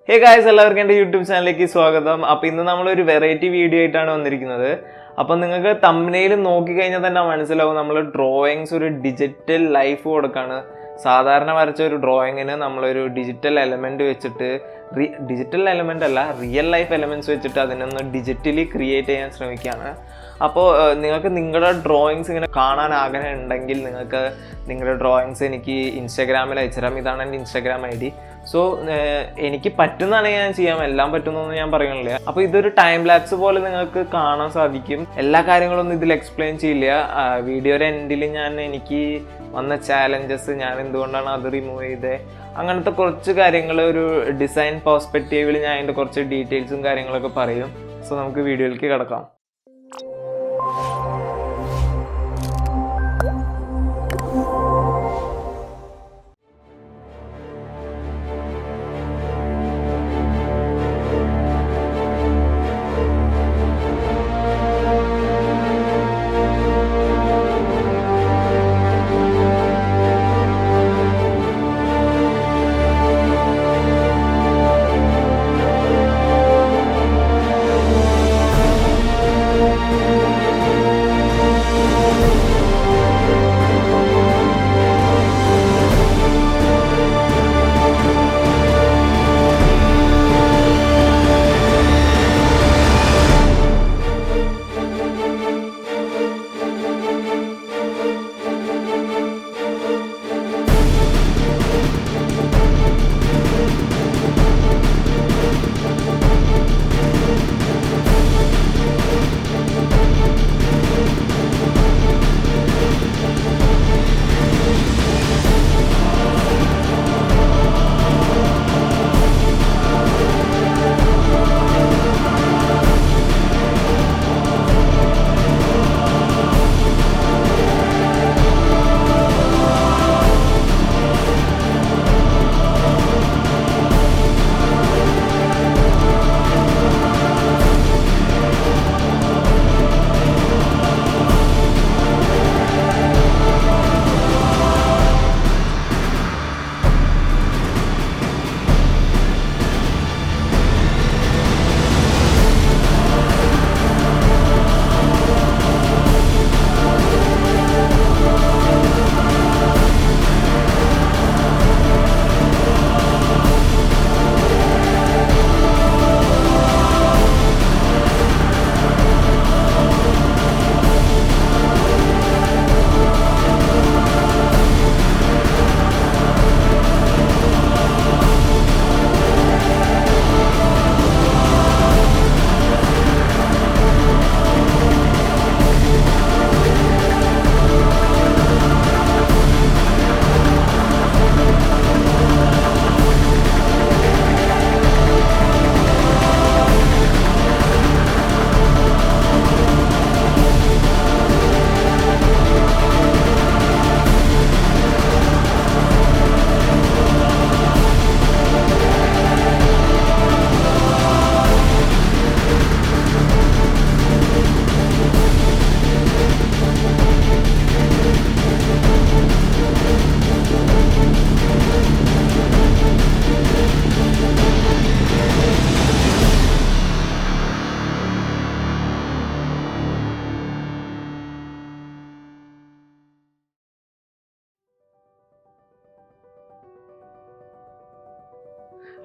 Hey guys, എല്ലാവർക്കും എൻ്റെ YouTube ചാനലിലേക്ക് സ്വാഗതം. അപ്പോൾ ഇന്ന് നമ്മളൊരു വെറൈറ്റി വീഡിയോ ആയിട്ടാണ് വന്നിരിക്കുന്നത്. അപ്പം നിങ്ങൾക്ക് തംബ്നെയിൽ നോക്കിക്കഴിഞ്ഞാൽ തന്നെ മനസ്സിലാവും നമ്മൾ ഡ്രോയിങ്സ് ഒരു ഡിജിറ്റൽ ലൈഫ് കൊടുക്കുകയാണ്. സാധാരണ വരച്ച ഒരു ഡ്രോയിങ്ങിന് നമ്മളൊരു ഡിജിറ്റൽ എലമെൻറ്റ് വെച്ചിട്ട് ഡിജിറ്റൽ എലമെൻ്റ് അല്ല, റിയൽ ലൈഫ് എലമെൻറ്റ്സ് വെച്ചിട്ട് അതിനൊന്ന് ഡിജിറ്റലി ക്രിയേറ്റ് ചെയ്യാൻ ശ്രമിക്കുകയാണ്. അപ്പോൾ നിങ്ങൾക്ക് നിങ്ങളുടെ ഡ്രോയിങ്സ് ഇങ്ങനെ കാണാൻ ആഗ്രഹം ഉണ്ടെങ്കിൽ നിങ്ങൾക്ക് നിങ്ങളുടെ ഡ്രോയിങ്സ് എനിക്ക് ഇൻസ്റ്റാഗ്രാമിൽ അയച്ചുതരാം. ഇതാണ് എൻ്റെ ഇൻസ്റ്റാഗ്രാം ID. സോ എനിക്ക് പറ്റുന്നതാണെങ്കിൽ ഞാൻ ചെയ്യാം, എല്ലാം പറ്റുന്നൊന്നും ഞാൻ പറയുന്നില്ല. അപ്പോൾ ഇതൊരു ടൈം ലാപ്സ് പോലെ നിങ്ങൾക്ക് കാണാൻ സാധിക്കും. എല്ലാ കാര്യങ്ങളൊന്നും ഇതിൽ എക്സ്പ്ലെയിൻ ചെയ്യില്ല. വീഡിയോയുടെ എൻഡിൽ ഞാൻ എനിക്ക് വന്ന ചാലഞ്ചസ്, ഞാൻ എന്തുകൊണ്ടാണ് അത് റിമൂവ് ചെയ്തത്, അങ്ങനത്തെ കുറച്ച് കാര്യങ്ങൾ ഒരു ഡിസൈൻ പെർസ്പെക്റ്റീവിൽ ഞാൻ അതിൻ്റെ കുറച്ച് ഡീറ്റെയിൽസും കാര്യങ്ങളൊക്കെ പറയും. സോ നമുക്ക് വീഡിയോയിലേക്ക് കിടക്കാം.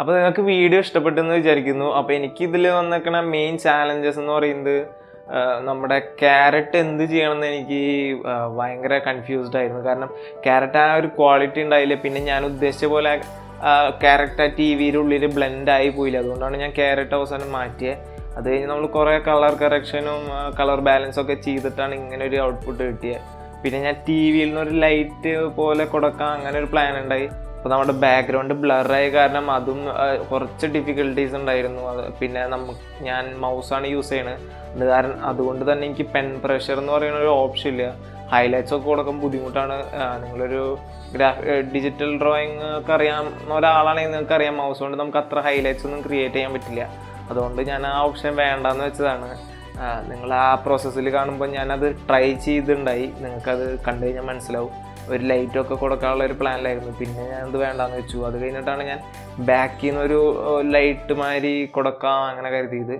അപ്പോൾ നിങ്ങൾക്ക് വീഡിയോ ഇഷ്ടപ്പെട്ടെന്ന് വിചാരിക്കുന്നു. അപ്പോൾ എനിക്കിതിൽ വന്നിരിക്കണ മെയിൻ ചാലഞ്ചസ് എന്ന് പറയുന്നത് നമ്മുടെ ക്യാരറ്റ് എന്ത് ചെയ്യണമെന്ന് എനിക്ക് ഭയങ്കര കൺഫ്യൂസ്ഡ് ആയിരുന്നു. കാരണം ക്യാരറ്റ് ആ ഒരു ക്വാളിറ്റി ഉണ്ടായില്ല. പിന്നെ ഞാൻ ഉദ്ദേശിച്ച പോലെ ക്യാരറ്റ് ആ TV-യുടെ ഉള്ളിൽ ബ്ലെൻഡായി പോയില്ല. അതുകൊണ്ടാണ് ഞാൻ ക്യാരറ്റ് അവസാനം മാറ്റിയത്. അത് കഴിഞ്ഞ് നമ്മൾ കുറേ കളർ കറക്ഷനും കളർ ബാലൻസും ഒക്കെ ചെയ്തിട്ടാണ് ഇങ്ങനെ ഒരു ഔട്ട്പുട്ട് കിട്ടിയത്. പിന്നെ ഞാൻ TV-യിൽ നിന്നൊരു ലൈറ്റ് പോലെ കൊടുക്കാം, അങ്ങനെ ഒരു പ്ലാൻ ഉണ്ടായി. അപ്പോൾ നമ്മുടെ ബാക്ക്ഗ്രൗണ്ട് ബ്ലറായ കാരണം അതും കുറച്ച് ഡിഫിക്കൽട്ടീസ് ഉണ്ടായിരുന്നു. പിന്നെ ഞാൻ മൗസാണ് യൂസ് ചെയ്യണത്. അതുകൊണ്ട് തന്നെ എനിക്ക് പെൻ പ്രഷർ എന്ന് പറയുന്ന ഒരു ഓപ്ഷൻ ഇല്ല. ഹൈലൈറ്റ്സ് ഒക്കെ കൊടുക്കാൻ ബുദ്ധിമുട്ടാണ്. നിങ്ങളൊരു ഡിജിറ്റൽ ഡ്രോയിങ് ഒക്കെ അറിയാവുന്ന ഒരാളാണെങ്കിൽ നിങ്ങൾക്ക് അറിയാം, മൗസ് കൊണ്ട് നമുക്ക് അത്ര ഹൈലൈറ്റ്സ് ഒന്നും ക്രിയേറ്റ് ചെയ്യാൻ പറ്റില്ല. അതുകൊണ്ട് ഞാൻ ആ ഓപ്ഷൻ വേണ്ടാന്ന് വെച്ചതാണ്. നിങ്ങൾ ആ പ്രോസസ്സിൽ കാണുമ്പോൾ ഞാനത് ട്രൈ ചെയ്തിട്ടുണ്ടായി, നിങ്ങൾക്കത് കണ്ടു കഴിഞ്ഞാൽ മനസ്സിലാവും. ഒരു ലൈറ്റൊക്കെ കൊടുക്കാനുള്ള ഒരു പ്ലാനിലായിരുന്നു. പിന്നെ ഞാൻ ഇത് വേണ്ടാന്ന് വെച്ചു. അത് കഴിഞ്ഞിട്ടാണ് ഞാൻ ബാക്കിൽ നിന്നൊരു ലൈറ്റ് മാതിരി കൊടുക്കാം അങ്ങനെ കരുതിയത്.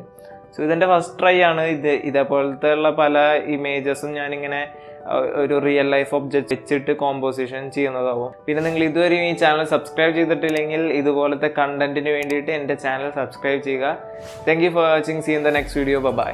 സോ ഇതെൻ്റെ ഫസ്റ്റ് ട്രൈ ആണ്. ഇതേപോലത്തെ ഉള്ള പല ഇമേജസും ഞാനിങ്ങനെ ഒരു റിയൽ ലൈഫ് ഒബ്ജക്റ്റ് വെച്ചിട്ട് കോമ്പോസിഷൻ ചെയ്യുന്നതാവും. പിന്നെ നിങ്ങൾ ഇതുവരെയും ഈ ചാനൽ സബ്സ്ക്രൈബ് ചെയ്തിട്ടില്ലെങ്കിൽ ഇതുപോലത്തെ കണ്ടന്റിന് വേണ്ടിയിട്ട് എൻ്റെ ചാനൽ സബ്സ്ക്രൈബ് ചെയ്യുക. Thank you for watching. See in the next video. By.